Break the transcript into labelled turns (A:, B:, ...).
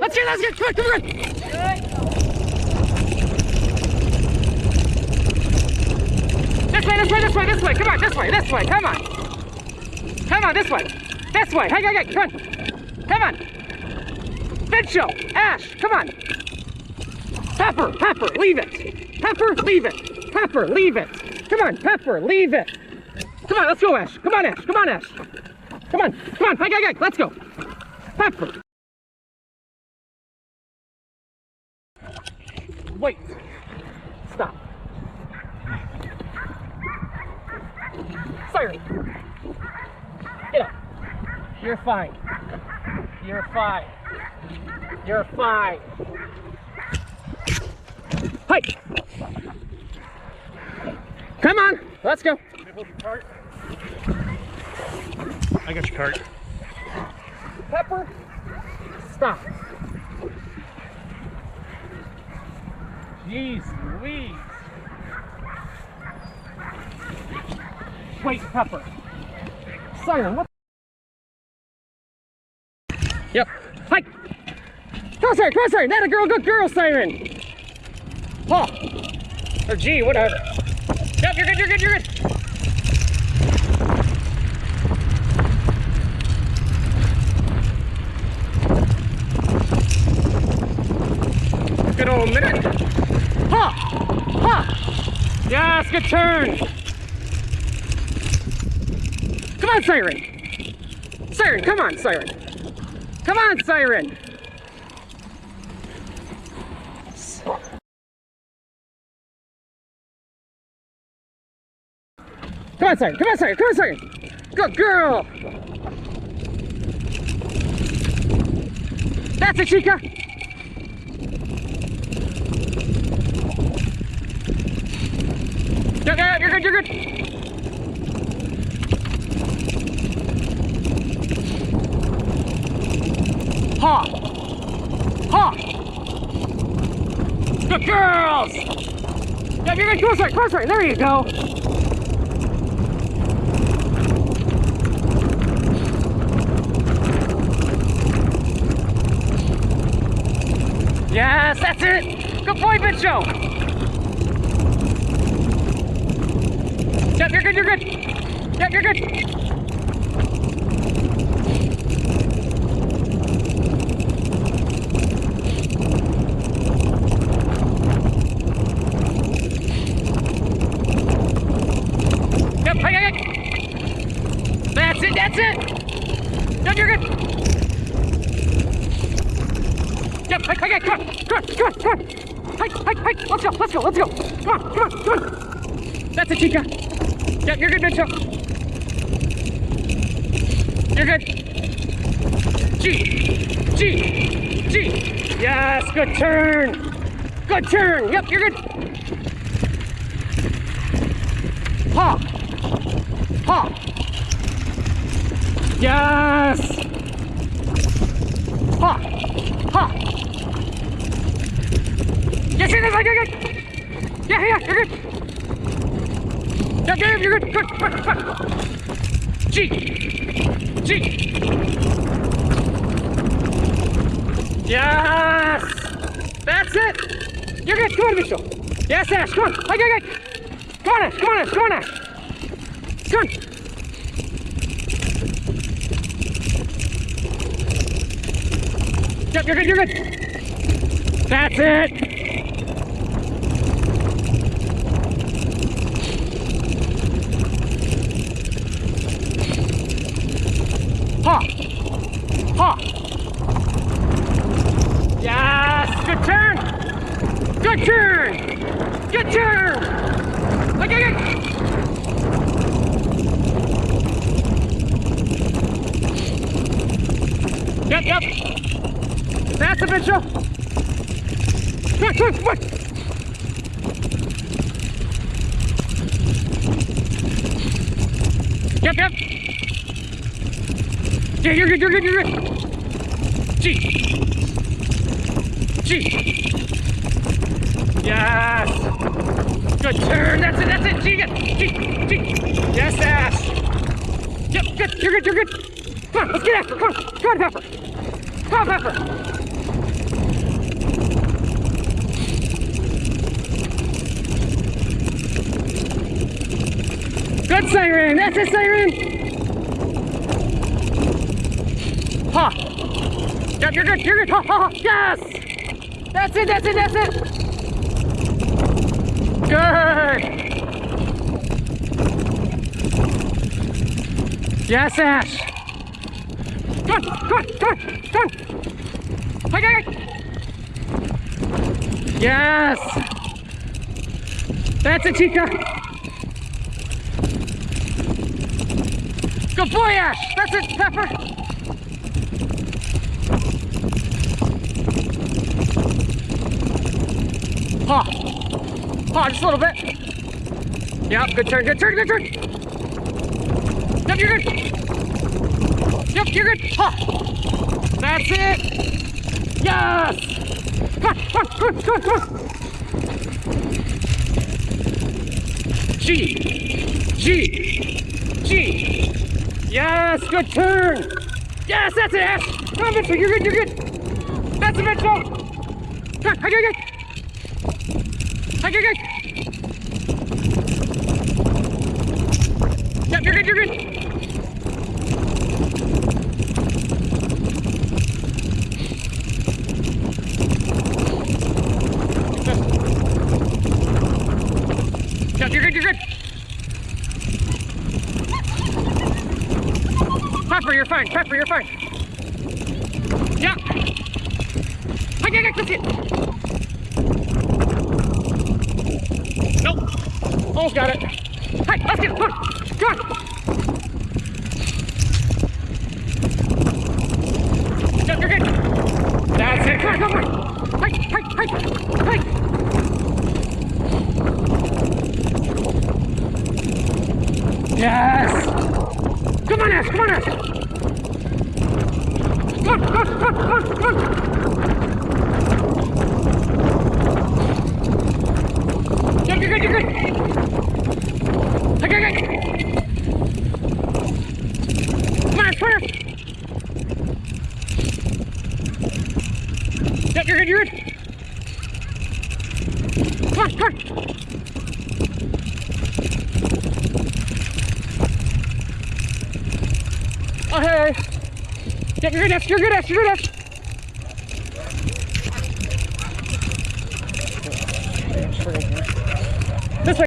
A: Let's get. Come on. This way. Come on, this way. Come on, this way. Come on. Come on. Bincho Ash, come on. Pepper, leave it. Pepper, leave it. Come on, Pepper, leave it. Come on, let's go, Ash. Come on, Ash. Come on. Let's go. Pepper. Wait. Stop. Siren. Get up. You're fine. Hi. Come on. Let's go.
B: I got your cart.
A: Pepper. Stop. Jeez Louise. Wait, Pepper. Siren, what? Yep. Hi. Come on, Siren. That a girl, good girl, Siren. Oh. Or G, whatever. Yep, you're good. Good old minute. Ha! Yes, good turn. Come on, Siren. Come on, Siren. Come on, Siren. Good girl. That's it, Chica. You're good. Ha! Good girls! Yeah, you're good. Cross right. There you go. Yes, that's it. Good boy, Bincho. Yep, you're good. Yep, That's it. Yep, you're good. Yep, come on. Let's go. Come on. That's it, Chica. Yep, you're good, Bincho. You're good. G. Yes, good turn. Yep, you're good. Ha. Yes. Ha. Yes, good. Yeah, you're good. Yeah, you're good. Good. G. Yes. That's it. You're good. Come on, Mitchell. Yes, Ash. Come on. Come on, Ash. Come on. Yep, you're good. That's it. Ha! Yes! Good turn! Okay. Yep. That's a Bincho. Come on. Yep. Yeah, you're good. G. Yes. Good turn. That's it. G. Yes, Ash. Yep, good. You're good. Come on, let's get after. Come on, Pepper. Come on, Pepper. Good, Siren. That's it, Siren. Ha. Yep, you're good. You're good. Ha, ha, ha. Yes. That's it. That's it. That's it. Good. Yes, Ash. Come on, come on, come on, come on. Okay. Yes. That's it, Chica. Good boy, Ash. That's it, Pepper. Ha. Ha, just a little bit. Yep, good turn, good turn, good turn. Yep, you're good. Yep, you're good. Ha. That's it. Yes. Come on, come on, come on, come on, come on. G. Yes, good turn. Yes, that's it, Ash. Come on, Bincho, you're good, you're good. That's it, Bincho. Come on, okay. Okay. Yep, you're good, you're good. Yep, you're good, you're good. Pepper, you're fine. Pepper, you're fine. Yeah. Okay, that's it. Nope. Almost got it. Hey, let's get it. Come on. Come on. Yep, you're good. That's it. Come on, come on. Hey. Yes. Come on, Ash. Come on, Ash. Come on. Yep, you're good. Okay. Come on, Ash. Yep, you're good. Come on. Oh, hey. Yep, you're good, Ash. You're good, Ash. You're good, Ash.